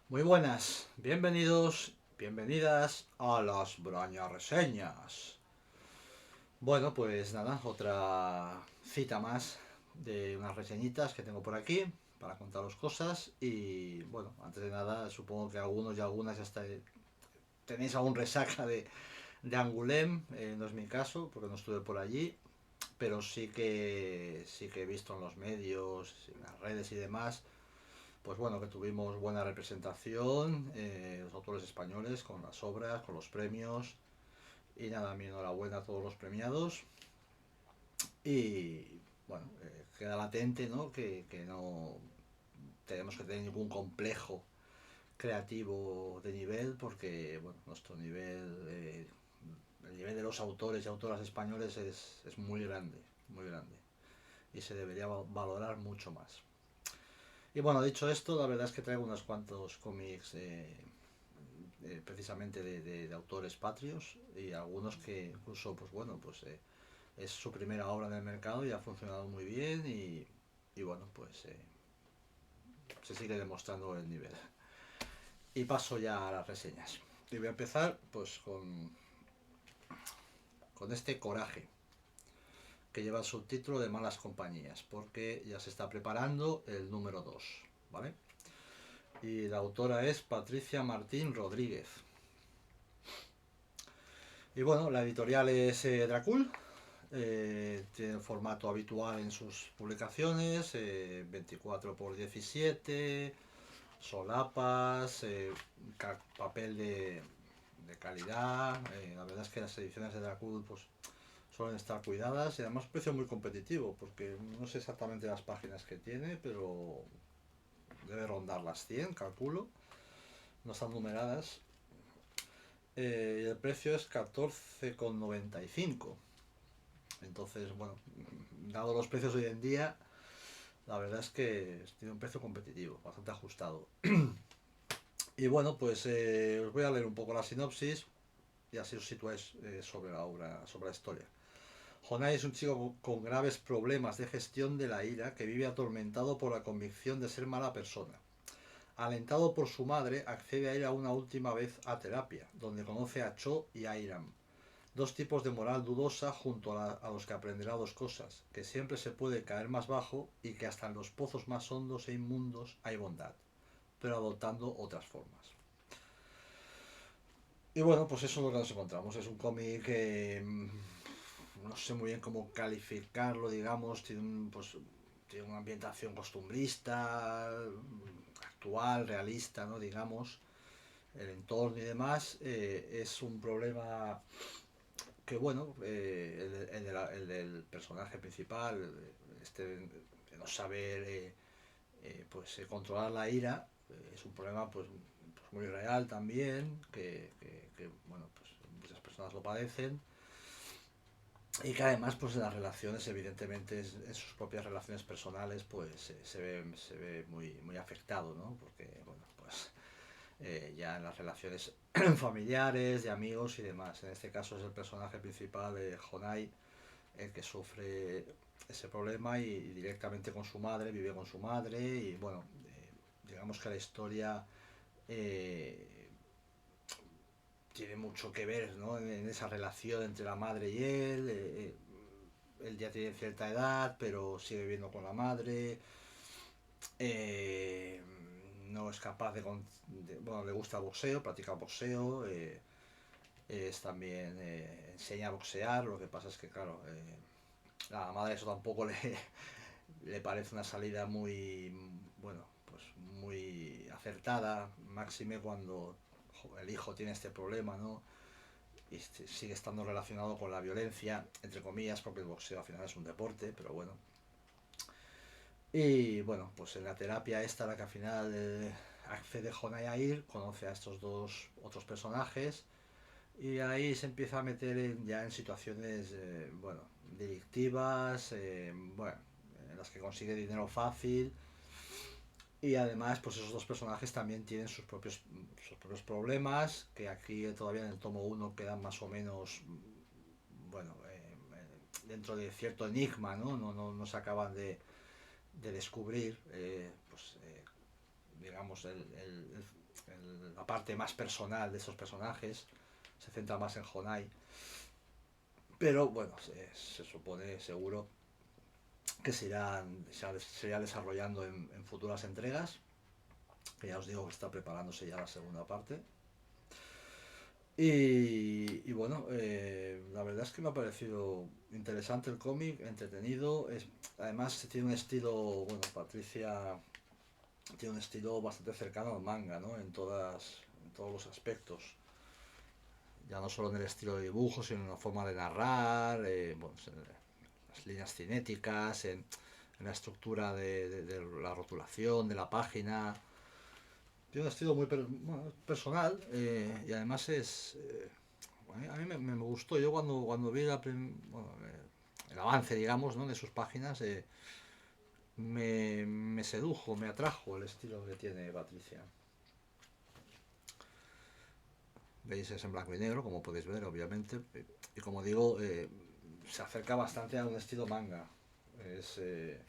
Muy buenas, bienvenidos, bienvenidas a las Braña Reseñas. Bueno, pues nada, otra cita más de unas reseñitas que tengo por aquí para contaros cosas. Y bueno, antes de nada, supongo que algunos y algunas ya tenéis algún resaca de Angoulême. No es mi caso, porque no estuve por allí, pero sí que he visto en los medios, en las redes y demás, pues bueno, que tuvimos buena representación, los autores españoles con las obras, con los premios. Y nada, mi enhorabuena a todos los premiados. Y bueno, queda latente, ¿no? Que no tenemos que tener ningún complejo creativo de nivel, porque bueno, nuestro nivel, el nivel de los autores y autoras españoles es muy grande, muy grande. Y se debería valorar mucho más. Y bueno, dicho esto, la verdad es que traigo unos cuantos cómics, precisamente de autores patrios, y algunos que incluso, pues bueno, pues es su primera obra en el mercado y ha funcionado muy bien. Y bueno, pues se sigue demostrando el nivel. Y paso ya a las reseñas. Y voy a empezar pues con este Coraje, que lleva el subtítulo de Malas Compañías, porque ya se está preparando el número 2, ¿vale? Y la autora es Patricia Martín Rodríguez. Y bueno, la editorial es Dracul. Tiene el formato habitual en sus publicaciones, 24 por 17, solapas, papel de calidad. La verdad es que las ediciones de Dracul pues, suelen estar cuidadas y además precio muy competitivo, porque no sé exactamente las páginas que tiene, pero debe rondar las 100, calculo. No están numeradas. Y el precio es 14,95. Entonces, bueno, dado los precios hoy en día, la verdad es que tiene un precio competitivo, bastante ajustado. Y bueno, pues os voy a leer un poco la sinopsis y así os situáis sobre la obra, sobre la historia. Honai es un chico con graves problemas de gestión de la ira que vive atormentado por la convicción de ser mala persona. Alentado por su madre, accede a ir a una última vez a terapia, donde conoce a Cho y a Iram, dos tipos de moral dudosa junto a los que aprenderá dos cosas, que siempre se puede caer más bajo y que hasta en los pozos más hondos e inmundos hay bondad, pero adoptando otras formas. Y bueno, pues eso es lo que nos encontramos. Es un cómic que no sé muy bien cómo calificarlo, digamos, tiene una ambientación costumbrista, actual, realista, ¿no? Digamos, el entorno y demás. Es un problema que bueno, el del personaje principal, este de no saber pues controlar la ira, es un problema pues muy real también, que, bueno, pues muchas personas lo padecen. Y que además pues en las relaciones, evidentemente en sus propias relaciones personales, pues se ve muy afectado, ¿no? Porque bueno, pues ya en las relaciones familiares, de amigos y demás. En este caso es el personaje principal de Honai el que sufre ese problema, y directamente con su madre, vive con su madre. Y bueno, digamos que la historia eh, tiene mucho que ver, ¿no? En esa relación entre la madre y él. Él ya tiene cierta edad, pero sigue viviendo con la madre. Eh, no es capaz bueno, le gusta el boxeo, practica boxeo. Es también enseña a boxear. Lo que pasa es que, claro, a la madre eso tampoco le parece una salida muy, bueno, pues muy acertada, máxime cuando el hijo tiene este problema, ¿no? Y sigue estando relacionado con la violencia, entre comillas, porque el boxeo al final es un deporte, pero bueno. Y bueno, pues en la terapia esta, la que al final accede Honai a ir, conoce a estos dos otros personajes, y ahí se empieza a meter ya en situaciones, bueno, delictivas, bueno, en las que consigue dinero fácil. Y además, pues esos dos personajes también tienen sus propios problemas, que aquí todavía en el tomo uno quedan más o menos, bueno, dentro de cierto enigma, ¿no? No se acaban de descubrir, pues, digamos, la parte más personal de esos personajes, se centra más en Honai, pero bueno, se supone seguro que se irá desarrollando en futuras entregas, que ya os digo que está preparándose ya la segunda parte. Y bueno, la verdad es que me ha parecido interesante el cómic, entretenido. Además tiene un estilo, bueno, Patricia tiene un estilo bastante cercano al manga, ¿no? En todos los aspectos. Ya no solo en el estilo de dibujo, sino en la forma de narrar, bueno, en las líneas cinéticas, en la estructura de la rotulación de la página. Tiene un estilo muy bueno, personal, y además a mí me gustó. Yo cuando vi bueno, el avance, digamos, ¿no? de sus páginas, me sedujo, me atrajo el estilo que tiene Patricia. Veis, es en blanco y negro, como podéis ver, obviamente. Y como digo, se acerca bastante a un estilo manga. Es, eh,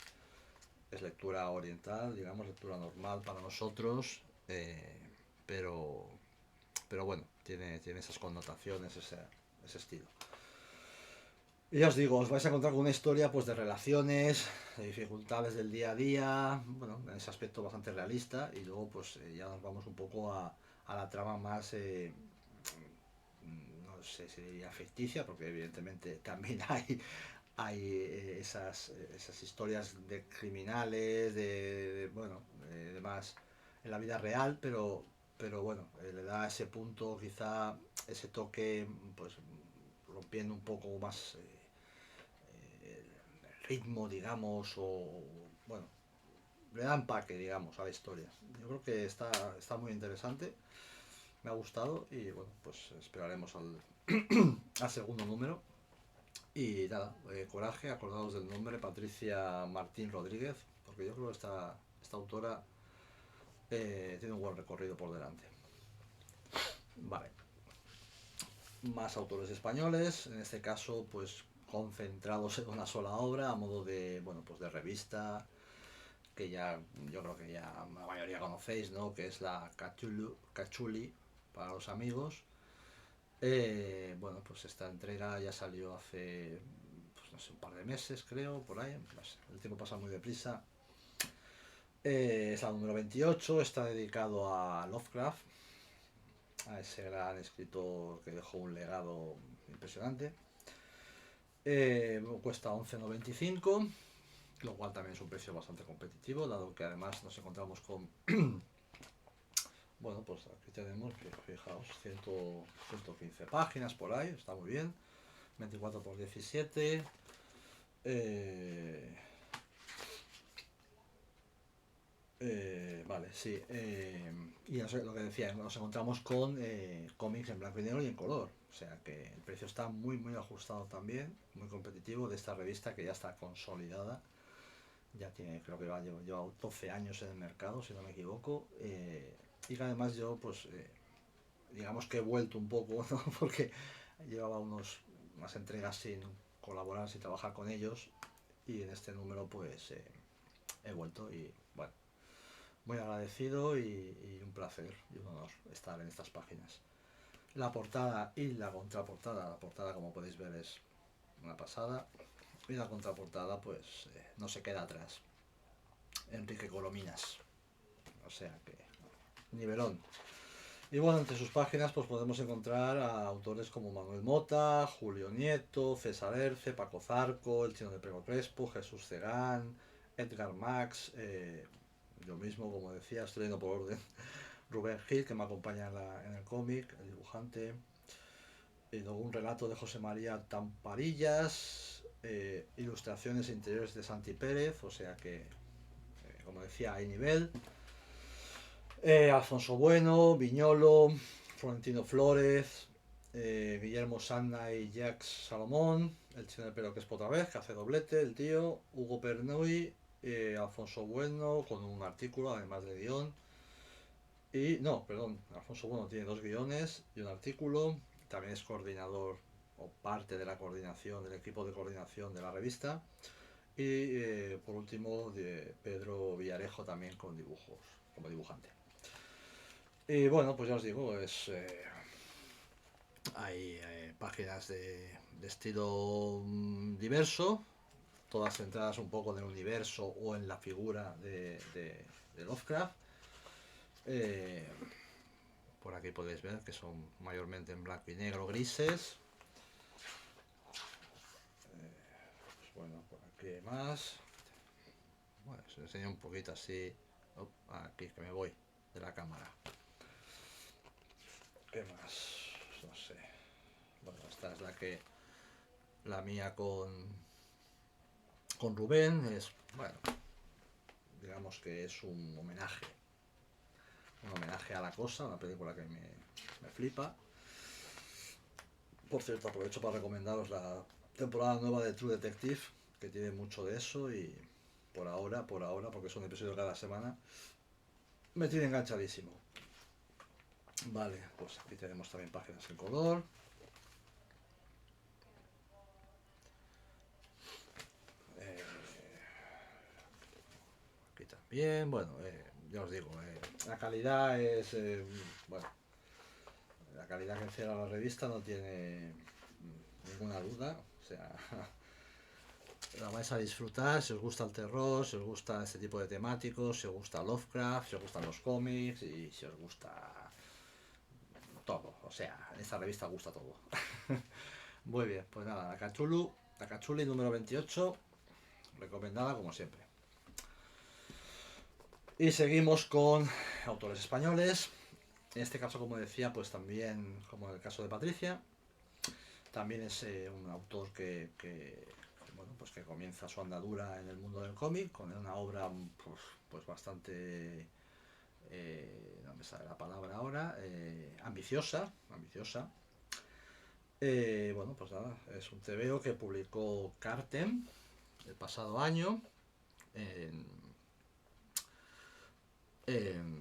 es lectura oriental, digamos, lectura normal para nosotros, pero, pero bueno, tiene esas connotaciones, ese estilo. Y ya os digo, os vais a encontrar con una historia pues de relaciones, de dificultades del día a día, bueno, en ese aspecto bastante realista, y luego pues ya nos vamos un poco a la trama más, no sé si diría ficticia, porque evidentemente también hay esas historias de criminales, bueno, demás en la vida real, pero bueno, le da ese punto, quizá ese toque, pues rompiendo un poco más el ritmo, digamos, o bueno, le da empaque, digamos, a la historia. Yo creo que está muy interesante, me ha gustado y bueno, pues esperaremos al segundo número. Y nada, coraje, acordaos del nombre, Patricia Martín Rodríguez, porque yo creo que esta autora tiene un buen recorrido por delante. Vale, más autores españoles, en este caso pues concentrados en una sola obra, a modo de, bueno, pues de revista, que ya, yo creo que ya la mayoría conocéis, ¿no? Que es la Cachuli para los amigos. Bueno, pues esta entrega ya salió hace, pues no sé, un par de meses, creo, por ahí. No sé, el tiempo pasa muy deprisa. Es la número 28, está dedicado a Lovecraft, a ese gran escritor que dejó un legado impresionante. Cuesta 11,95, lo cual también es un precio bastante competitivo, dado que además nos encontramos con, bueno, pues aquí tenemos, fijaos, 115 páginas por ahí, está muy bien, 24 por 17. Vale, sí. Y lo que decía, nos encontramos con cómics en blanco y negro y en color. O sea que el precio está muy ajustado también, muy competitivo de esta revista que ya está consolidada. Ya tiene, creo que lleva 12 años en el mercado, si no me equivoco. Y que además yo, pues, digamos que he vuelto un poco, ¿no? Porque llevaba unas entregas sin colaborar, sin trabajar con ellos. Y en este número, pues, he vuelto y, bueno, muy agradecido y un placer y un honor estar en estas páginas. La portada y la contraportada, la portada como podéis ver es una pasada y la contraportada pues no se queda atrás. Enrique Colominas, o sea que nivelón. Y bueno, entre sus páginas pues podemos encontrar a autores como Manuel Mota, Julio Nieto, César Erce, Paco Zarco, El Chino de Pego Crespo, Jesús Cegán, Edgar Max, yo mismo, como decía, estoy leyendo por orden, Rubén Gil, que me acompaña en el cómic, el dibujante, y luego un relato de José María Tamparillas, ilustraciones interiores de Santi Pérez, o sea que, como decía, hay nivel. Alfonso Bueno, Viñolo, Florentino Flores, Guillermo Sanna y Jacques Salomón, el chino de pelo que es otra vez, que hace doblete, el tío, Hugo Pernuy, Alfonso Bueno, con un artículo, además de guión. Y no, perdón, Alfonso Bueno tiene 2 guiones y un artículo, también es coordinador o parte de la coordinación, del equipo de coordinación de la revista. Y por último, de Pedro Villarejo también con dibujos, como dibujante. Y bueno, pues ya os digo, hay páginas de estilo diverso, todas centradas un poco en el universo o en la figura de Lovecraft. Eh, por aquí podéis ver que son mayormente en blanco y negro, grises. Pues bueno, por aquí hay más. Bueno, os enseño un poquito así. Aquí que me voy de la cámara. ¿Qué más? No sé. Bueno, esta es la mía con Rubén. Es, bueno, digamos que es un homenaje a La Cosa, una película que me flipa. Por cierto, aprovecho para recomendaros la temporada nueva de True Detective, que tiene mucho de eso y por ahora, porque son episodios cada semana, me tiene enganchadísimo. Vale, pues aquí tenemos también páginas en color. Eh, Aquí también, bueno, ya os digo, la calidad es, bueno, la calidad que encierra la revista no tiene ninguna duda. O sea, la vais a disfrutar si os gusta el terror, si os gusta este tipo de temáticos, si os gusta Lovecraft, si os gustan los cómics y si os gusta todo. O sea, en esta revista gusta todo. Muy bien, pues nada, la Cachuli número 28, recomendada como siempre. Y seguimos con autores españoles. En este caso, como decía, pues también, como en el caso de Patricia, también es un autor bueno, pues que comienza su andadura en el mundo del cómic con una obra pues bastante, no me sale la palabra ahora, ambiciosa. Bueno, pues nada, es un TVO que publicó Carten el pasado año en, en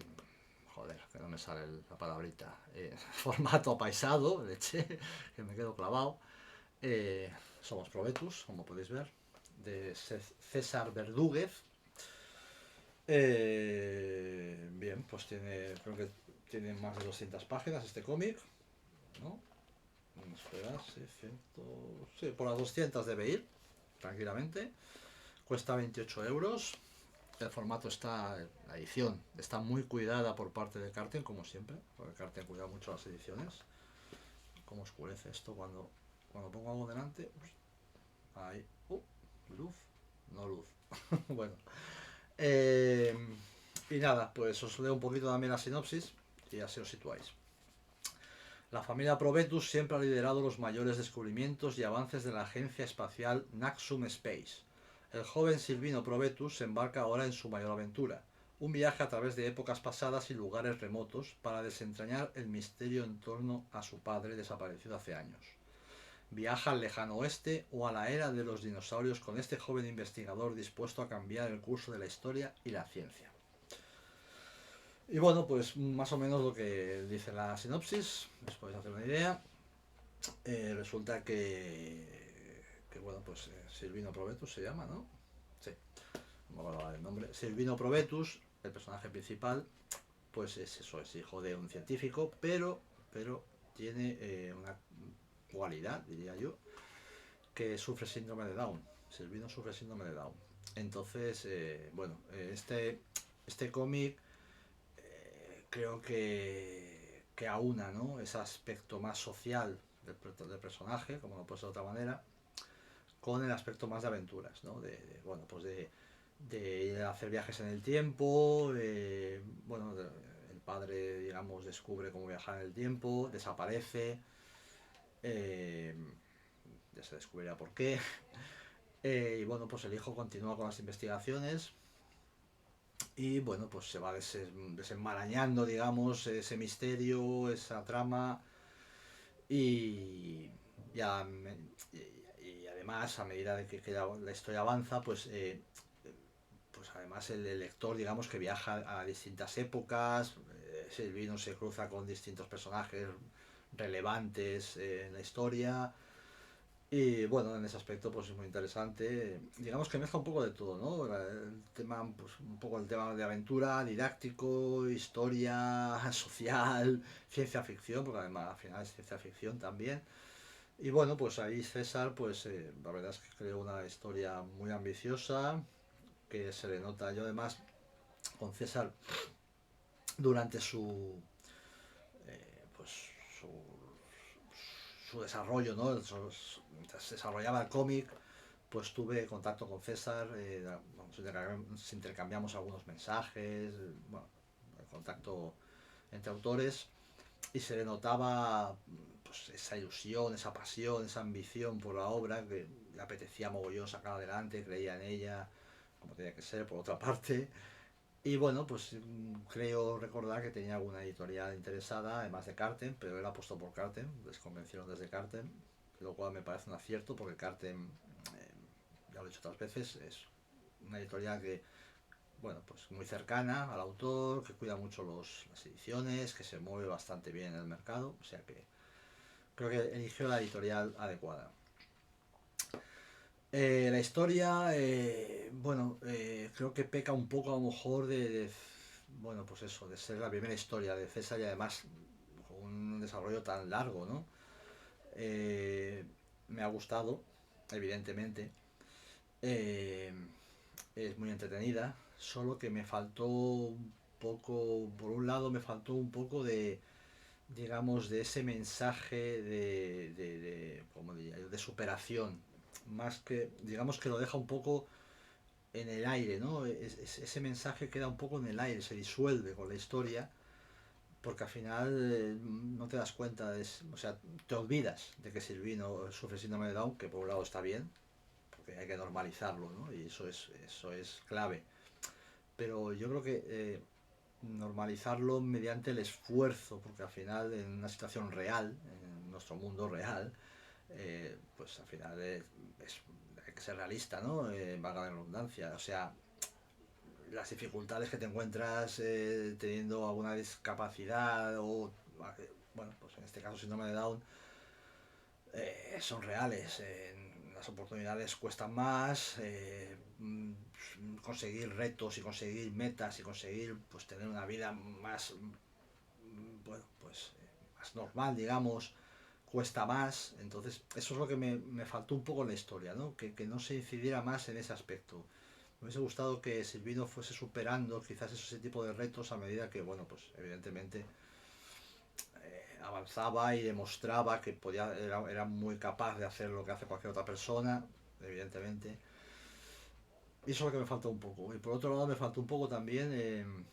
joder, que no me sale la palabrita, formato apaisado, leche, que me quedo clavado. Somos Probetus, como podéis ver, de César Verdúguez. Bien, pues creo que tiene más de 200 páginas este cómic, ¿no? Espera, sí, sí, por las 200 debe ir, tranquilamente. Cuesta 28 euros. El formato la edición está muy cuidada por parte de Carten, como siempre, porque Carten cuida mucho las ediciones. Cómo oscurece esto cuando pongo algo delante. Ahí, luz, no luz. Bueno, eh, y nada, pues os leo un poquito también la sinopsis y así os situáis. La familia Probetus siempre ha liderado los mayores descubrimientos y avances de la agencia espacial Naxum Space. El joven Silvino Probetus se embarca ahora en su mayor aventura, un viaje a través de épocas pasadas y lugares remotos para desentrañar el misterio en torno a su padre desaparecido hace años. Viaja al lejano oeste o a la era de los dinosaurios con este joven investigador dispuesto a cambiar el curso de la historia y la ciencia. Y bueno, pues más o menos lo que dice la sinopsis, os podéis hacer una idea. Resulta que bueno, pues Silvino Probetus se llama, ¿no? Sí, no me acuerdo el nombre. Silvino Probetus, el personaje principal, pues es eso, es hijo de un científico, pero tiene una cualidad, diría yo, que sufre síndrome de Down. Silvino sufre síndrome de Down. Entonces, bueno, este cómic creo que aúna, ¿no?, ese aspecto más social del personaje, como no puede ser de otra manera, con el aspecto más de aventuras, ¿no? Bueno, pues de ir a hacer viajes en el tiempo, bueno, el padre, digamos, descubre cómo viajar en el tiempo, desaparece, eh, ya se descubrirá por qué, y bueno, pues el hijo continúa con las investigaciones y bueno, pues se va desenmarañando, digamos, ese misterio, esa trama y, y, a- y además a medida de que la historia avanza, pues además el lector, digamos, que viaja a distintas épocas, Silvino se cruza con distintos personajes relevantes en la historia Y bueno, en ese aspecto pues es muy interesante. Digamos que mezcla un poco de todo, ¿no? El tema, pues un poco el tema de aventura, didáctico, historia, social, ciencia ficción, porque además al final es ciencia ficción también. Y bueno, pues ahí César, pues la verdad es que creó una historia muy ambiciosa, que se le nota. Yo además con César, durante pues, su, su desarrollo, ¿no? Mientras se desarrollaba el cómic, pues tuve contacto con César, intercambiamos algunos mensajes, bueno, contacto entre autores, y se le notaba pues, esa ilusión, esa pasión, esa ambición por la obra, que le apetecía mogollón sacar adelante, creía en ella, como tenía que ser, por otra parte. Y bueno, pues creo recordar que tenía alguna editorial interesada, además de Carten, pero él apostó por Carten, les convencieron desde Carten, lo cual me parece un acierto porque Carten, ya lo he dicho otras veces, es una editorial que, bueno, pues muy cercana al autor, que cuida mucho las ediciones, que se mueve bastante bien en el mercado, o sea que creo que eligió la editorial adecuada. La historia, bueno, creo que peca un poco a lo mejor bueno, pues eso, de ser la primera historia de César y además con un desarrollo tan largo, ¿no? Eh, Me ha gustado, evidentemente. Eh, es muy entretenida, solo que me faltó un poco, por un lado me faltó un poco de, digamos, de ese mensaje ¿cómo diría yo?, de superación, más que, digamos que lo deja un poco en el aire, ¿no? Ese mensaje queda un poco en el aire, se disuelve con la historia, porque al final no te das cuenta, o sea, te olvidas de que Silvino sufre síndrome de Down, que por un lado está bien, porque hay que normalizarlo, ¿no? Y eso es clave. Pero yo creo que normalizarlo mediante el esfuerzo, porque al final en una situación real, en nuestro mundo real, pues al final hay que ser realista, ¿no? Valga la redundancia. O sea, las dificultades que te encuentras teniendo alguna discapacidad o, bueno, pues en este caso síndrome de Down, son reales. Las oportunidades cuestan más, conseguir retos y conseguir metas y conseguir pues tener una vida más, bueno, pues más normal, digamos, cuesta más. Entonces, eso es lo que me faltó un poco en la historia, ¿no? Que no se incidiera más en ese aspecto. Me hubiese gustado que Silvino fuese superando quizás ese tipo de retos a medida que, bueno, pues evidentemente avanzaba y demostraba que era muy capaz de hacer lo que hace cualquier otra persona, evidentemente. Y eso es lo que me falta un poco. Y por otro lado me faltó un poco también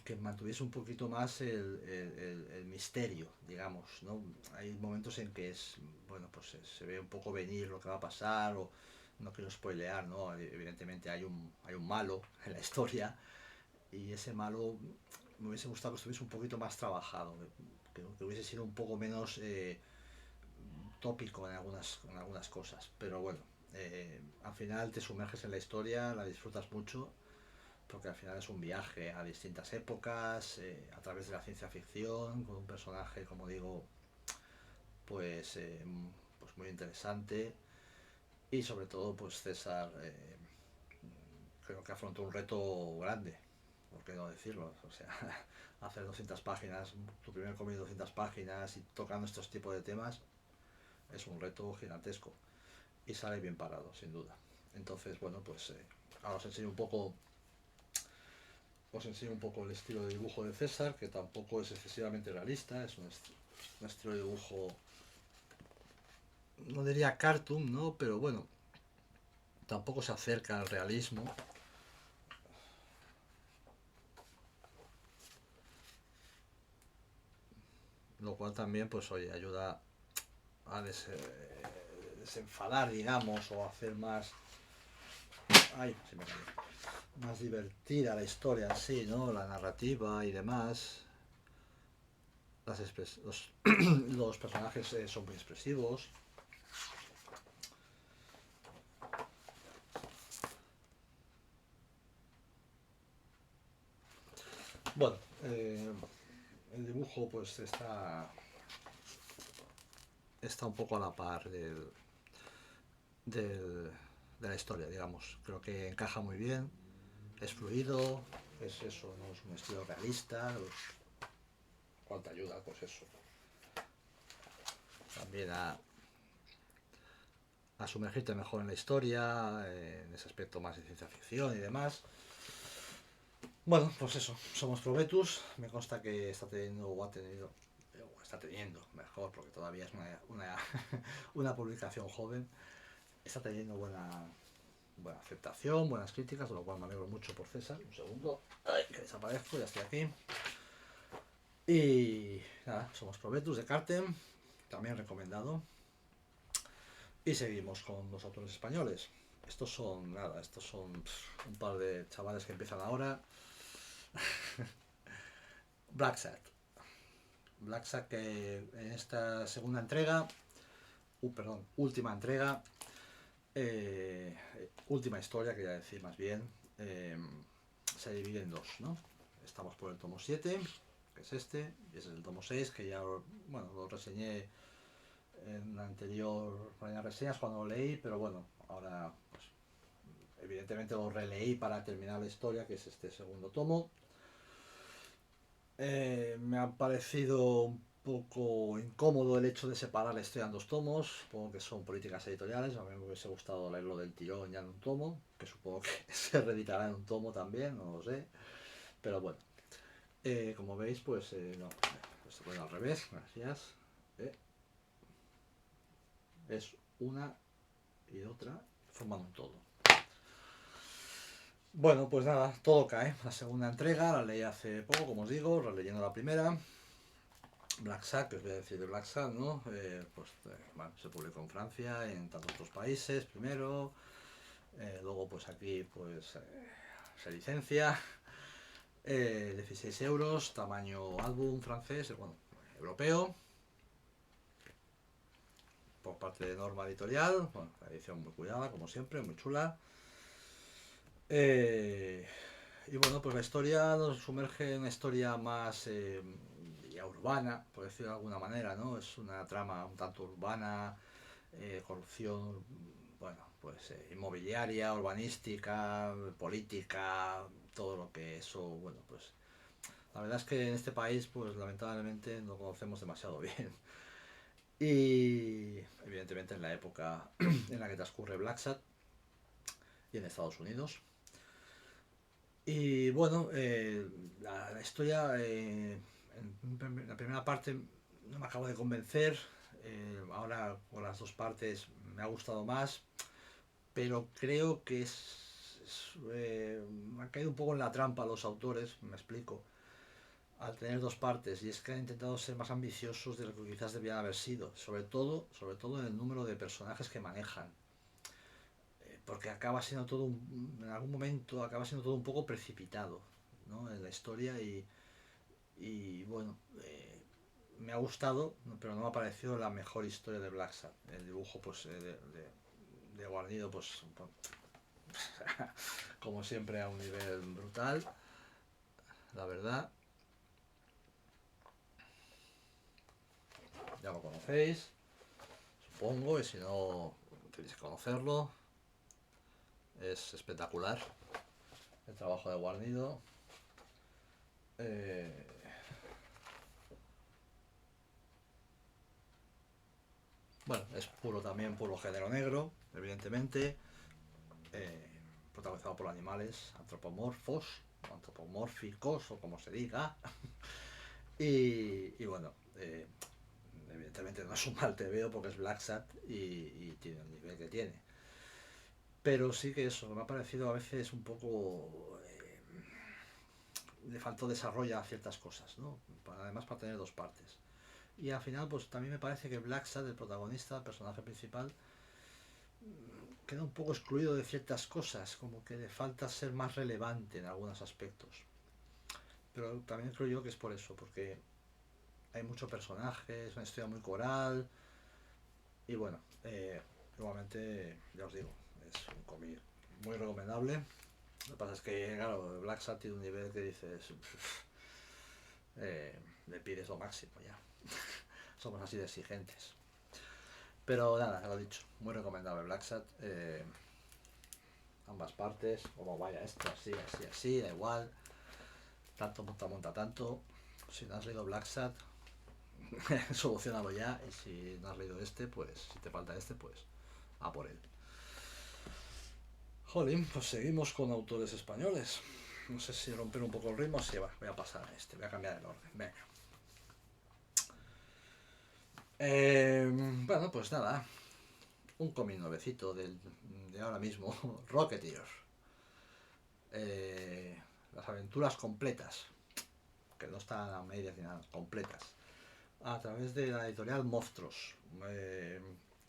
que mantuviese un poquito más el misterio, digamos, ¿no? Hay momentos en que bueno, pues se ve un poco venir lo que va a pasar, o no quiero spoilear, ¿no? Evidentemente hay un malo en la historia, y ese malo me hubiese gustado que estuviese un poquito más trabajado, que hubiese sido un poco menos tópico en algunas cosas, pero bueno, al final te sumerges en la historia, la disfrutas mucho, porque al final es un viaje a distintas épocas, a través de la ciencia ficción, con un personaje, como digo, pues, pues muy interesante, y sobre todo pues César creo que afrontó un reto grande, por qué no decirlo, o sea, hacer 200 páginas, tu primer cómic de 200 páginas y tocando estos tipos de temas es un reto gigantesco y sale bien parado, sin duda. Entonces, bueno, pues ahora os enseño un poco el estilo de dibujo de César, que tampoco es excesivamente realista, es un estilo de dibujo, no diría cartoon, ¿no? Pero bueno, tampoco se acerca al realismo, lo cual también, pues oye, ayuda a desenfadar, digamos, o a hacer más, ay, se me cayó, más divertida la historia en sí, ¿no? La narrativa y demás. Los personajes son muy expresivos. Bueno, el dibujo pues está un poco a la par del- de la historia, digamos. Creo que encaja muy bien, es fluido, es eso, no es un estilo realista. ¿Cuánta ayuda? Pues eso. También a sumergirte mejor en la historia, en ese aspecto más de ciencia ficción y demás. Bueno, pues eso, somos Probetus. Me consta que está teniendo o ha tenido, o está teniendo, mejor, porque todavía es una publicación joven. Está teniendo buena aceptación, buenas críticas, de lo cual me alegro mucho por César. Un segundo, ay, que desaparezco, ya estoy aquí. Y nada, somos Probetus de Cartem, también recomendado. Y seguimos con los autores españoles. Estos son un par de chavales que empiezan ahora. Black Sat. Black Sat que en esta segunda entrega, perdón, última entrega, última historia, quería decir más bien, se divide en dos, ¿no? Estamos por el tomo 7, que es este, y ese es el tomo 6, que ya, bueno, lo reseñé en anterior reseñas cuando lo leí, pero bueno, ahora pues, evidentemente lo releí para terminar la historia, que es este segundo tomo. Me ha parecido un poco incómodo el hecho de separar la historia en dos tomos. Supongo que son políticas editoriales. A mí me hubiese gustado leerlo del tirón ya en un tomo, que supongo que se reeditará en un tomo también, no lo sé. Pero bueno, como veis, pues no, esto pone al revés, gracias. Es una y otra, forman un todo. Bueno, pues nada, todo cae. La segunda entrega la leí hace poco, como os digo, releyendo la primera. Black Sack, que os voy a decir de Black Sack, ¿no? Bueno, se publicó en Francia, en tantos otros países primero, luego pues aquí pues se licencia, 16 euros, tamaño álbum francés, bueno, europeo, por parte de Norma Editorial, bueno, la edición muy cuidada, como siempre, muy chula. Y bueno, pues la historia nos sumerge en una historia más ya urbana, por decirlo de alguna manera, ¿no? Es una trama un tanto urbana, corrupción, bueno, pues inmobiliaria, urbanística, política, todo lo que eso, bueno, pues la verdad es que en este país, pues lamentablemente no conocemos demasiado bien. Y evidentemente en la época en la que transcurre Black Sat y en Estados Unidos. Y bueno, la historia en la primera parte no me acabo de convencer. Ahora con las dos partes me ha gustado más, pero creo que me han caído un poco en la trampa los autores, me explico, al tener dos partes, y es que han intentado ser más ambiciosos de lo que quizás debían haber sido, sobre todo en el número de personajes que manejan, porque acaba siendo todo, en algún momento acaba siendo todo un poco precipitado, ¿no? En la historia y bueno, me ha gustado, pero no me ha parecido la mejor historia de Black Sad. El dibujo pues de Guarnido pues como siempre a un nivel brutal, la verdad. Ya lo conocéis, supongo, y si no tenéis que conocerlo. Es espectacular el trabajo de Guarnido. Eh, bueno, es puro también, puro género negro, evidentemente. Eh, Protagonizado por animales antropomórficos o como se diga. Y bueno, evidentemente no es un mal TVO porque es Black Sat y tiene el nivel que tiene. Pero sí que eso, me ha parecido a veces un poco... le faltó desarrollo a ciertas cosas, ¿no? Además para tener dos partes. Y al final, pues también me parece que Black Sat, el protagonista, el personaje principal, queda un poco excluido de ciertas cosas, como que le falta ser más relevante en algunos aspectos. Pero también creo yo que es por eso, porque hay mucho personaje, es una historia muy coral, y bueno, igualmente, ya os digo, es un cómic muy recomendable. Lo que pasa es que, claro, Black Sat tiene un nivel que dices, le pides lo máximo ya. Somos así de exigentes. Pero nada, lo dicho, muy recomendable Black Sat. Ambas partes, como vaya esto, así, así, así, da igual. Tanto monta, monta tanto. Si no has leído Black Sat, solucionalo ya. Y si no has leído este, pues si te falta este, pues a por él. Jolín, pues seguimos con autores españoles. No sé si romper un poco el ritmo. Sí, voy a pasar a este, voy a cambiar el orden. Venga. Bueno, pues nada. Un cómic nuevecito de ahora mismo. Rocketeer. Eh, las aventuras completas. Que no están a medias ni nada. Completas. A través de la editorial Monstruos.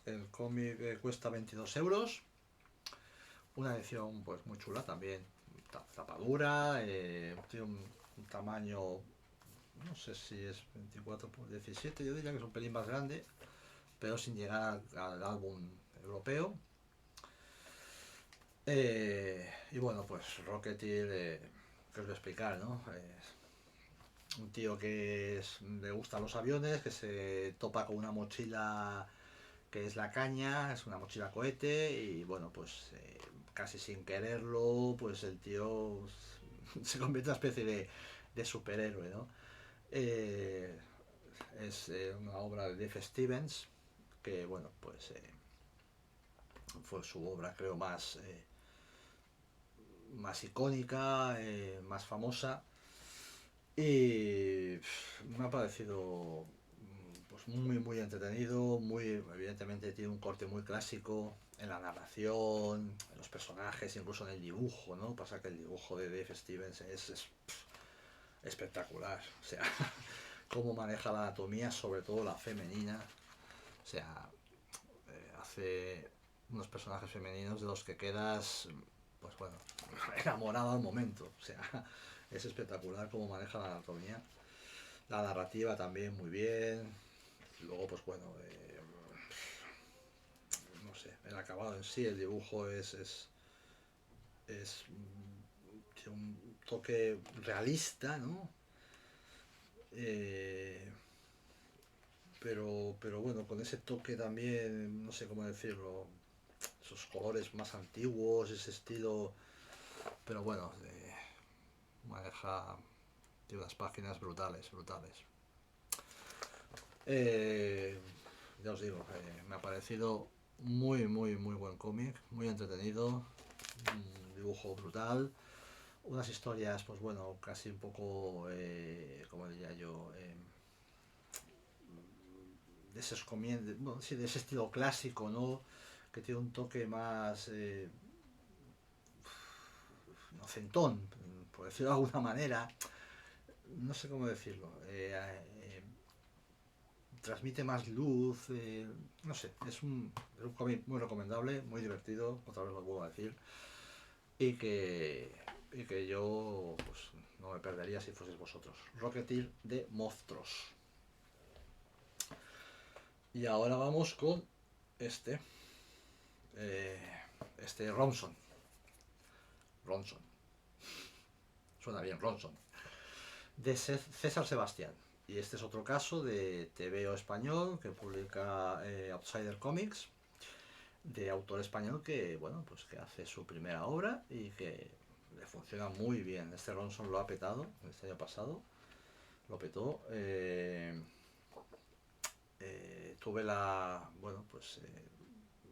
El cómic cuesta 22 euros. Una edición pues muy chula también. Tapadura. Tiene un tamaño, no sé si es 24 por 17, yo diría que es un pelín más grande, pero sin llegar al álbum europeo. Y bueno, pues Rocketeer, ¿qué os voy a explicar, no? Un tío que le gustan los aviones, que se topa con una mochila que es la caña, es una mochila cohete, y bueno, pues casi sin quererlo, pues el tío se convierte en una especie de superhéroe, ¿no? Eh, es una obra de Dave Stevens, que bueno, pues fue su obra creo más icónica, más famosa, y me ha parecido pues muy entretenido, muy evidentemente tiene un corte muy clásico en la narración, en los personajes, incluso en el dibujo, ¿no? Pasa que el dibujo de Dave Stevens es espectacular, o sea, cómo maneja la anatomía, sobre todo la femenina, o sea, hace unos personajes femeninos de los que quedas, pues bueno, enamorado al momento. O sea, es espectacular cómo maneja la anatomía. La narrativa también muy bien. Luego, pues bueno, no sé, el acabado en sí, el dibujo es tiene un toque realista, ¿no? Eh, pero bueno, con ese toque también, no sé cómo decirlo, esos colores más antiguos, ese estilo, pero bueno, maneja, tiene unas páginas brutales, brutales. Eh, ya os digo, me ha parecido muy buen cómic, muy entretenido, un dibujo brutal, unas historias, pues bueno, casi un poco, como diría yo, de esos comienzos, bueno, sí, de ese estilo clásico, ¿no? Que tiene un toque más inocentón, por decirlo de alguna manera, no sé cómo decirlo, transmite más luz, no sé, es un cómic muy recomendable, muy divertido, otra vez lo vuelvo a decir, y que yo pues no me perdería si fueseis vosotros. Rocketeer de Monstruos. Y ahora vamos con este, eh, este Ronson. Ronson, suena bien, Ronson. De César Sebastián. Y este es otro caso de TVO español que publica Outsider Comics, de autor español que, bueno, pues que hace su primera obra y que le funciona muy bien. Este Ronson lo ha petado este año pasado, lo petó. Tuve bueno, pues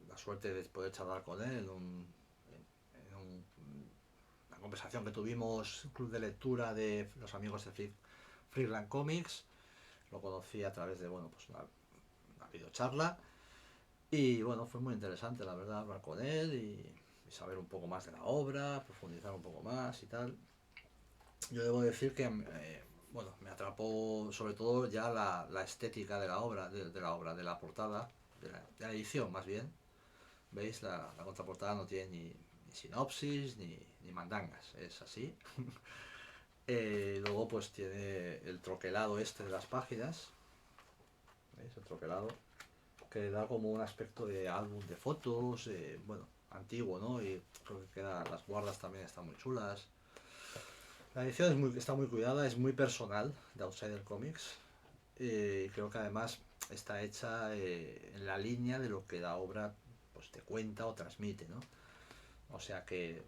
la suerte de poder charlar con él en una conversación que tuvimos, un club de lectura de los amigos de Freeland Comics. Lo conocí a través de, bueno, pues una videocharla. Y bueno, fue muy interesante, la verdad, hablar con él y saber un poco más de la obra, profundizar un poco más y tal. Yo debo decir que, bueno, me atrapó sobre todo ya la estética de la obra, de la portada, de la edición más bien. ¿Veis? La contraportada no tiene ni sinopsis ni mandangas, es así. Luego pues tiene el troquelado este de las páginas, ¿veis? El troquelado que le da como un aspecto de álbum de fotos, bueno, antiguo, ¿no? Y creo que las guardas también están muy chulas. La edición está muy cuidada, es muy personal de Outsider Comics. Y creo que además está hecha en la línea de lo que la obra pues te cuenta o transmite, ¿no? O sea que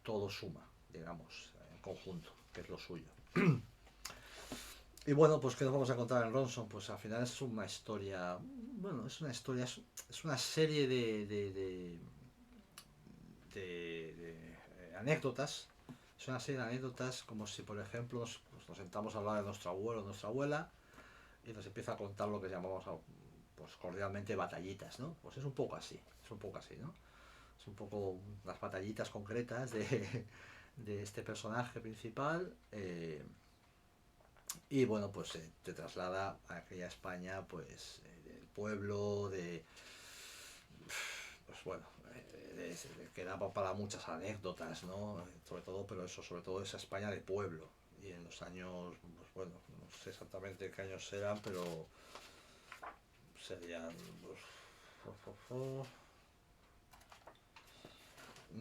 todo suma, digamos, en conjunto, que es lo suyo. Y bueno, pues ¿qué nos vamos a contar en Ronson? Pues al final es una historia, bueno, es una historia, es una serie de anécdotas. Es una serie de anécdotas como si, por ejemplo, nos sentamos a hablar de nuestro abuelo o nuestra abuela y nos empieza a contar lo que llamamos pues, cordialmente batallitas, ¿no? Pues es un poco así, es un poco así, ¿no? Es un poco las batallitas concretas de este personaje principal. Y bueno, pues te traslada a aquella España, pues, del pueblo, pues bueno, que da para muchas anécdotas, ¿no? Sobre todo, pero eso, sobre todo esa España de pueblo. Y en los años, pues bueno, no sé exactamente qué años eran, pero serían, pues,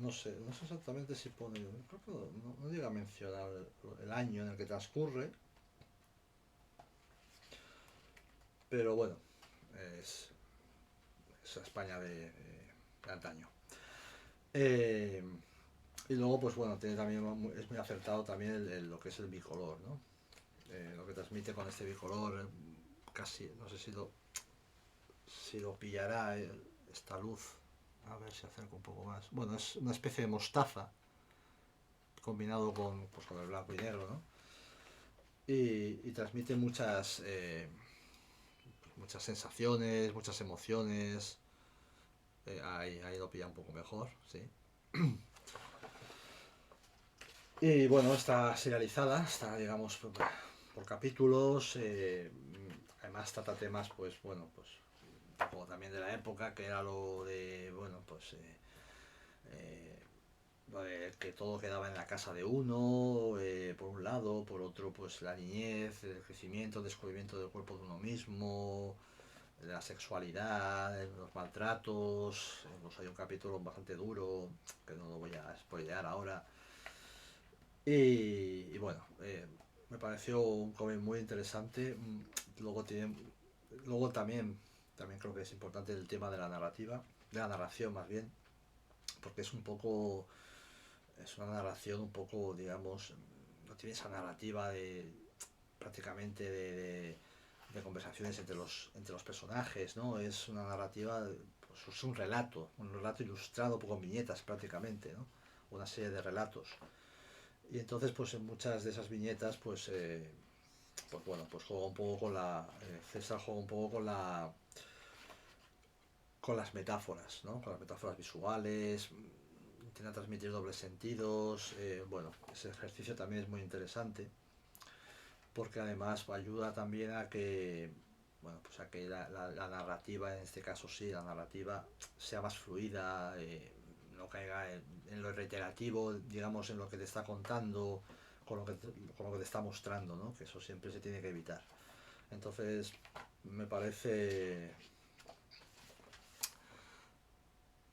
no sé exactamente si pone, creo que no llega a mencionar el año en el que transcurre, pero bueno, es esa España de antaño. Eh, y luego, pues bueno, tiene también, es muy acertado también lo que es el bicolor, ¿no? Lo que transmite con este bicolor, casi, no sé si lo pillará esta luz. A ver si acerco un poco más. Bueno, es una especie de mostaza combinado pues, con el blanco y negro, ¿no? Y transmite muchas sensaciones, muchas emociones. Ahí lo pilla un poco mejor, sí. Y bueno, está serializada, está, digamos, por capítulos. Además trata temas, pues bueno, pues un poco también de la época, que era lo de, bueno, pues lo de que todo quedaba en la casa de uno, por un lado, por otro, pues la niñez, el crecimiento, el descubrimiento del cuerpo de uno mismo, de la sexualidad, los maltratos. Pues hay un capítulo bastante duro, que no lo voy a spoilear ahora. Y bueno, me pareció un cómic muy interesante. Luego tiene, luego también creo que es importante el tema de la narrativa, de la narración más bien, porque es una narración un poco, digamos, no tiene esa narrativa de prácticamente de conversaciones entre los personajes, ¿no? Es una narrativa, pues es un relato ilustrado con viñetas prácticamente, ¿no? Una serie de relatos. Y entonces, pues en muchas de esas viñetas, pues bueno, pues juega un poco César juega un poco con las metáforas, ¿no? Con las metáforas visuales, intenta transmitir dobles sentidos. Bueno, ese ejercicio también es muy interesante, porque además ayuda también a que, bueno, pues a que la narrativa, en este caso sí, la narrativa sea más fluida, no caiga en lo reiterativo, digamos, en lo que te está contando, con lo que te está mostrando, ¿no? Que eso siempre se tiene que evitar. Entonces, me parece,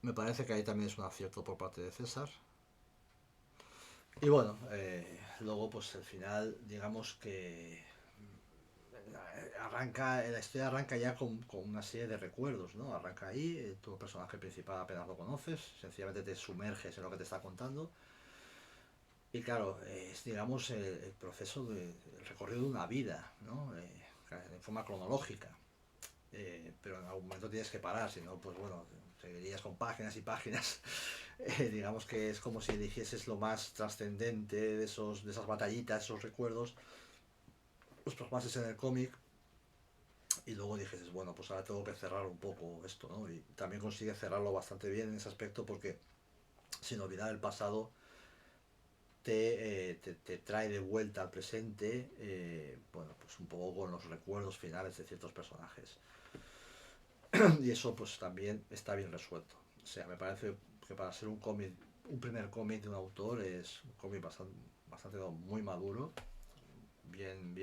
me parece que ahí también es un acierto por parte de César. Y bueno, luego pues el final, digamos que la historia arranca ya con una serie de recuerdos, ¿no? Arranca ahí, tu personaje principal apenas lo conoces, sencillamente te sumerges en lo que te está contando. Y claro, es digamos el proceso el recorrido de una vida, ¿no? En forma cronológica. Pero en algún momento tienes que parar, si no, pues bueno, seguirías con páginas y páginas. Digamos que es como si eligieses lo más trascendente de esas batallitas, esos recuerdos, los plasmases en el cómic y luego dijes, bueno, pues ahora tengo que cerrar un poco esto, ¿no? Y también consigue cerrarlo bastante bien en ese aspecto porque sin olvidar el pasado te trae de vuelta al presente, bueno, pues un poco con los recuerdos finales de ciertos personajes. Y eso pues también está bien resuelto. O sea, me parece que para ser un cómic, un primer cómic de un autor es un cómic bastante muy maduro, bien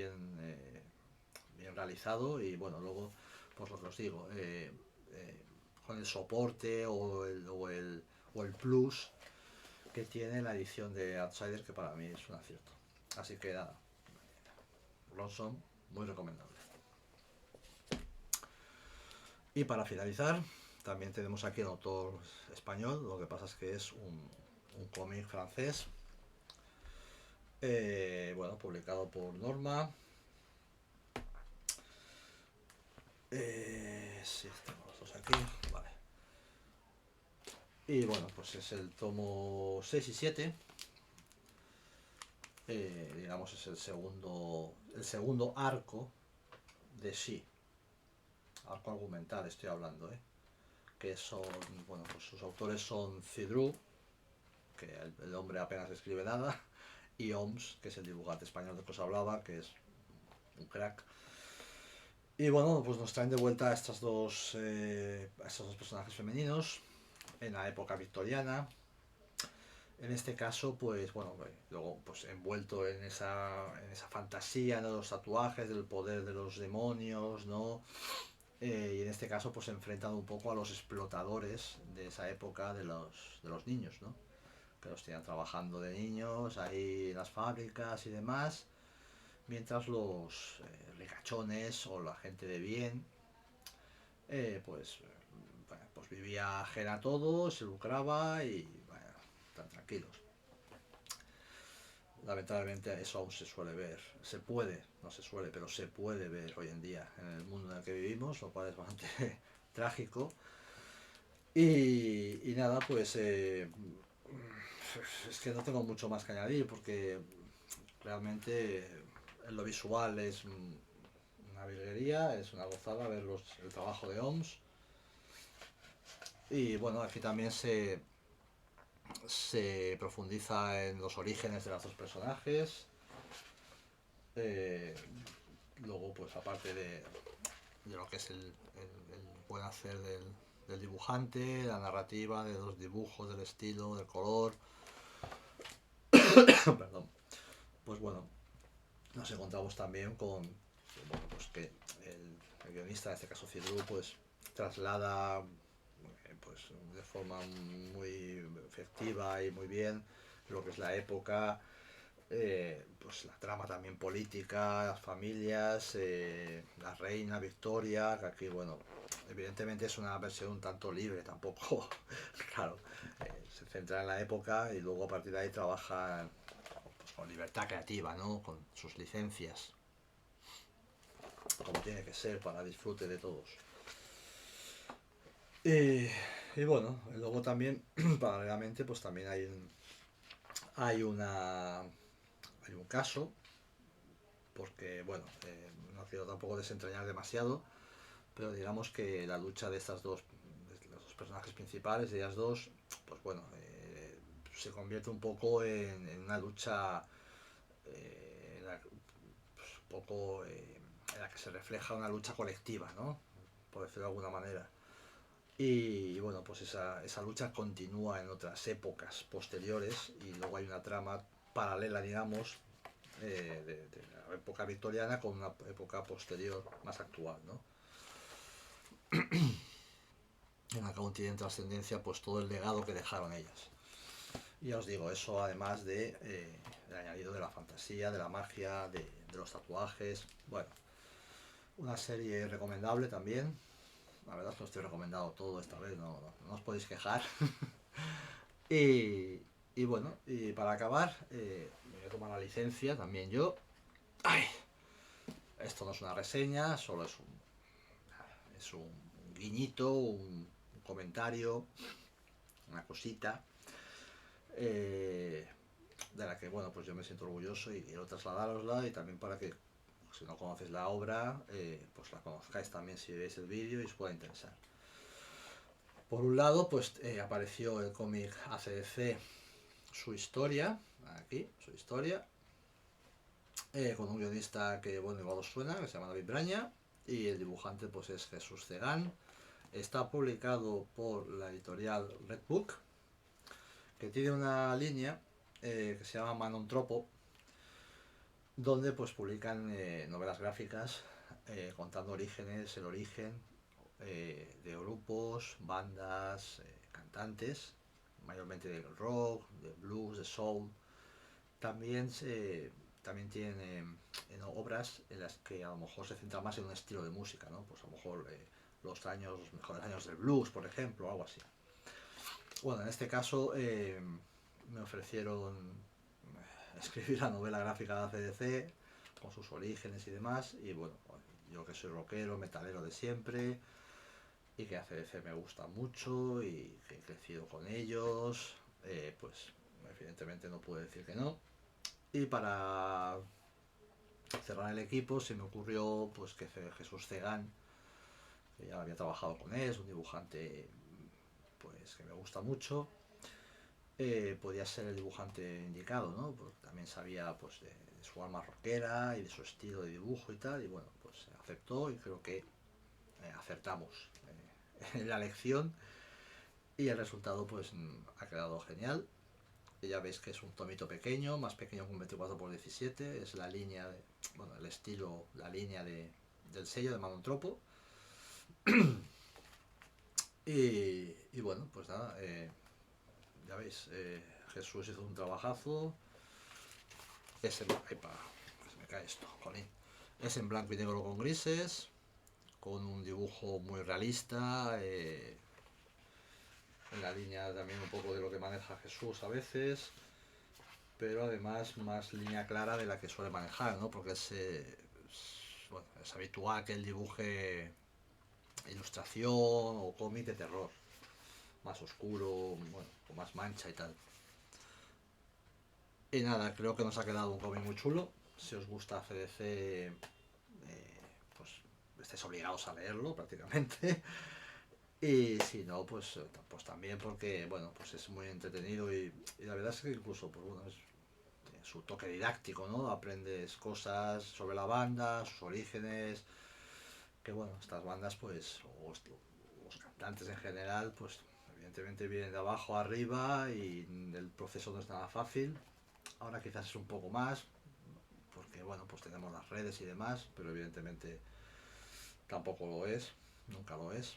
realizado y bueno, luego pues lo que os digo, con el soporte o el plus que tiene la edición de Outsider, que para mí es un acierto. Así que nada, Ronson, muy recomendable. Y para finalizar, también tenemos aquí el autor español, lo que pasa es que es un cómic francés, bueno, publicado por Norma. Sí, tengo los dos aquí, vale. Y bueno, pues es el tomo 6 y 7. Digamos, es el segundo arco de sí. Arco argumental estoy hablando, que son, bueno, pues sus autores son Cidru, que el hombre apenas escribe nada, y Oms, que es el dibujante español del que os hablaba, que es un crack. Y bueno, pues nos traen de vuelta a estos dos personajes femeninos en la época victoriana. En este caso, pues bueno, luego pues envuelto en esa fantasía, ¿no? De los tatuajes, del poder de los demonios, ¿no? Y en este caso, pues se enfrentan un poco a los explotadores de esa época de los niños, ¿no? Que los tenían trabajando de niños ahí en las fábricas y demás, mientras los ricachones o la gente de bien, bueno, pues vivía ajena a todo, se lucraba y bueno, están tranquilos. Lamentablemente eso aún se suele ver, se puede, no se suele, pero se puede ver hoy en día en el mundo en el que vivimos, lo cual es bastante trágico. Y nada, pues es que no tengo mucho más que añadir porque realmente en lo visual es una virguería, es una gozada ver el trabajo de OMS. Y bueno, aquí también se profundiza en los orígenes de los dos personajes. Eh, Luego, pues aparte de lo que es el buen hacer del dibujante, la narrativa, de los dibujos, del estilo, del color, perdón, pues bueno, nos encontramos también con, bueno, pues que el guionista, en este caso Cidru, pues traslada pues de forma muy efectiva y muy bien lo que es la época, pues la trama también política, las familias, la reina Victoria, que aquí, bueno, evidentemente es una versión un tanto libre, tampoco, claro, se centra en la época y luego a partir de ahí trabaja pues, con libertad creativa, ¿no? Con sus licencias, como tiene que ser para disfrute de todos. Y bueno, luego también, paralelamente, pues también hay una hay un caso, porque bueno, no quiero tampoco desentrañar demasiado, pero digamos que la lucha de los dos personajes principales, de ellas dos, pues bueno, se convierte un poco en una lucha pues, un poco en la que se refleja una lucha colectiva, ¿no? Por decirlo de alguna manera. Y bueno, pues esa lucha continúa en otras épocas posteriores y luego hay una trama paralela, digamos, de la época victoriana con una época posterior más actual, ¿no? En la que aún tienen trascendencia pues todo el legado que dejaron ellas. Y ya os digo, eso además del añadido de la fantasía, de la magia, de los tatuajes, bueno, una serie recomendable también. La verdad es que os estoy recomendado todo esta vez, no os podéis quejar. y, y bueno, y para acabar, me voy a tomar la licencia también yo. ¡Ay! Esto no es una reseña, solo es un guiñito, un comentario, una cosita, eh, de la que, bueno, pues yo me siento orgulloso y quiero trasladárosla y también para que, si no conoces la obra, pues la conozcáis también si veis el vídeo y os pueda interesar. Por un lado, pues apareció el cómic ACDC, su historia, aquí, su historia, con un guionista que, bueno, igual os suena, que se llama David Braña, y el dibujante pues es Jesús Cegán. Está publicado por la editorial Red Book, que tiene una línea que se llama Manontropo, donde pues publican novelas gráficas contando el origen de grupos, bandas, cantantes, mayormente del rock, del blues, de soul. También también tienen obras en las que a lo mejor se centra más en un estilo de música, ¿no? Pues a lo mejor los mejores años del blues, por ejemplo, algo así. Bueno, en este caso me ofrecieron escribir la novela gráfica de ACDC con sus orígenes y demás, y bueno, yo que soy rockero, metalero de siempre, y que ACDC me gusta mucho y que he crecido con ellos, pues evidentemente no pude decir que no. Y para cerrar el equipo se me ocurrió pues que Jesús Cegán, que ya había trabajado con él, es un dibujante pues que me gusta mucho, podía ser el dibujante indicado, ¿no? Porque también sabía pues de su alma rockera y de su estilo de dibujo y tal, y bueno, pues aceptó y creo que acertamos en la lección y el resultado pues ha quedado genial. Y ya veis que es un tomito pequeño, más pequeño que un 24x17, es la línea, bueno, el estilo, la línea del sello de Manontropo. Y bueno, pues nada, ya veis, Jesús hizo un trabajazo. Es en, epa, se me cae esto, jolín. Es en blanco y negro con grises, con un dibujo muy realista, en la línea también un poco de lo que maneja Jesús a veces, pero además más línea clara de la que suele manejar, ¿no? Porque bueno, es habitual que él dibuje ilustración o cómic de terror, más oscuro, bueno, con más mancha y tal. Y nada, creo que nos ha quedado un cómic muy chulo. Si os gusta CDC, pues estáis obligados a leerlo prácticamente. Y si no, pues también porque, bueno, pues es muy entretenido y la verdad es que incluso, pues bueno, tiene su toque didáctico, ¿no? Aprendes cosas sobre la banda, sus orígenes, que bueno, estas bandas, pues, o los cantantes en general, pues evidentemente vienen de abajo a arriba y el proceso no es nada fácil. Ahora quizás es un poco más, porque bueno, pues tenemos las redes y demás, pero evidentemente tampoco lo es, nunca lo es.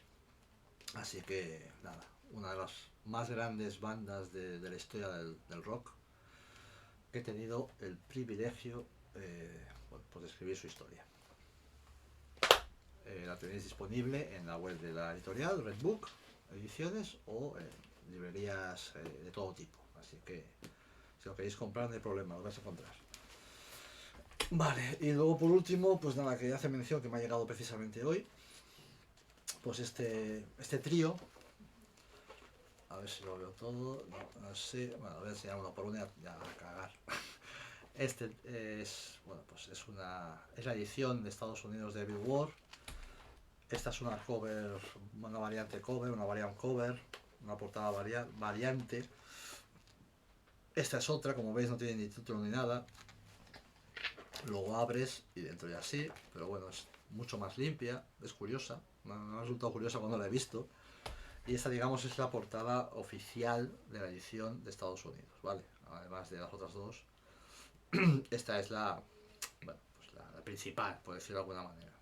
Así que nada, una de las más grandes bandas de la historia del rock, que he tenido el privilegio bueno, pues de escribir su historia. La tenéis disponible en la web de la editorial Red Book Ediciones o en librerías de todo tipo. Así que si lo queréis comprar no hay problema, lo vais a encontrar. Vale, y luego por último, pues nada, que hace mención que me ha llegado precisamente hoy, pues este trío, a ver si lo veo todo, no sé, bueno, voy a enseñar uno por uno y a cagar. Este es, bueno, pues es la edición de Estados Unidos de Evil War. Esta es una cover, una variante cover, una variant cover, una portada variante. Esta es otra, como veis no tiene ni título ni nada. Luego abres y dentro ya sí, pero bueno, es mucho más limpia, es curiosa, me ha resultado curiosa cuando la he visto. Y esta, digamos, es la portada oficial de la edición de Estados Unidos, ¿vale? Además de las otras dos. Esta es bueno, pues la principal, por decirlo de alguna manera.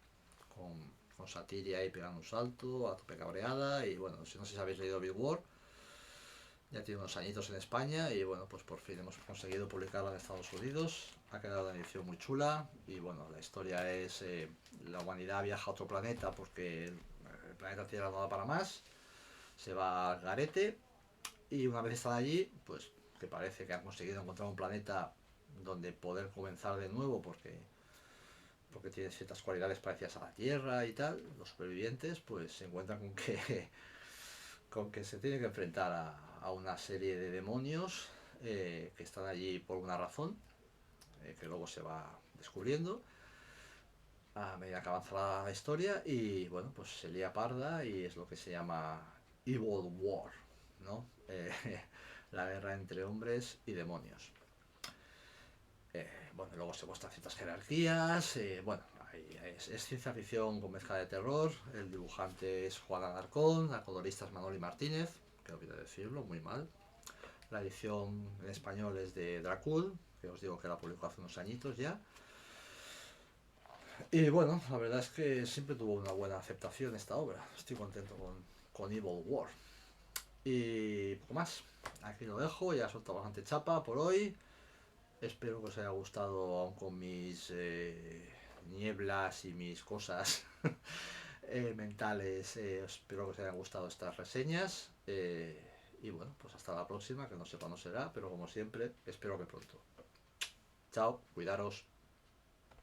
Con Satiria ahí pegando un salto, a tope cabreada. Y bueno, si no sé si habéis leído Big War, ya tiene unos añitos en España. Y bueno, pues por fin hemos conseguido publicarla en Estados Unidos. Ha quedado una edición muy chula. Y bueno, la historia es: la humanidad viaja a otro planeta porque el planeta Tierra no da para más. Se va al garete. Y una vez están allí, pues que parece que han conseguido encontrar un planeta donde poder comenzar de nuevo porque tiene ciertas cualidades parecidas a la Tierra y tal, los supervivientes pues se encuentran con que se tienen que enfrentar a una serie de demonios que están allí por una razón, que luego se va descubriendo a medida que avanza la historia. Y bueno, pues se lía parda y es lo que se llama Evil War, ¿no? La guerra entre hombres y demonios. Bueno, luego se muestran ciertas jerarquías, bueno, es ciencia ficción con mezcla de terror. El dibujante es Juan Alarcón, la colorista es Manoli Martínez, que olvidé decirlo, muy mal. La edición en español es de Dracul, que os digo que la publicó hace unos añitos ya. Y bueno, la verdad es que siempre tuvo una buena aceptación esta obra. Estoy contento con Evil War. Y poco más. Aquí lo dejo, ya he soltado bastante chapa por hoy. Espero que os haya gustado, aun con mis nieblas y mis cosas. mentales. Espero que os hayan gustado estas reseñas. Y bueno, pues hasta la próxima, que no sé cuándo será, pero como siempre, espero que pronto. Chao, cuidaros.